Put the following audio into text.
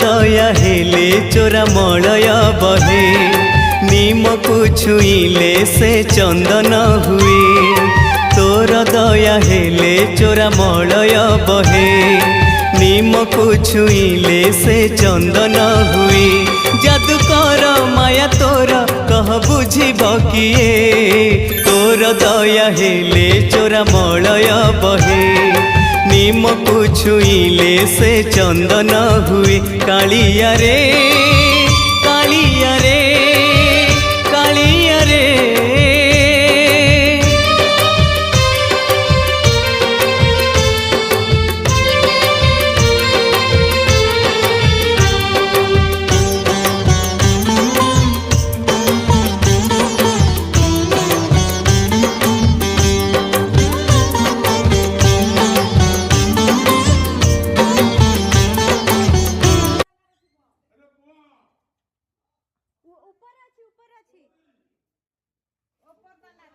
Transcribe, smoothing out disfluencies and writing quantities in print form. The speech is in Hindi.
दया हेले चोरा मलय बहे नीम को छुईले से चंदन हुए तोर दया हेले चोरा मलय बहे नीम को छुईले से चंदन हुए जादूकर माया तोर कह बुझिब किए तोर दया हेले चोरा मलय बहे नीम को छुईले से चंदन हुए कालिया रे कालिया रे कालिया रे ऊपर अच्छी ऊपर अच्छी ऊपर वाला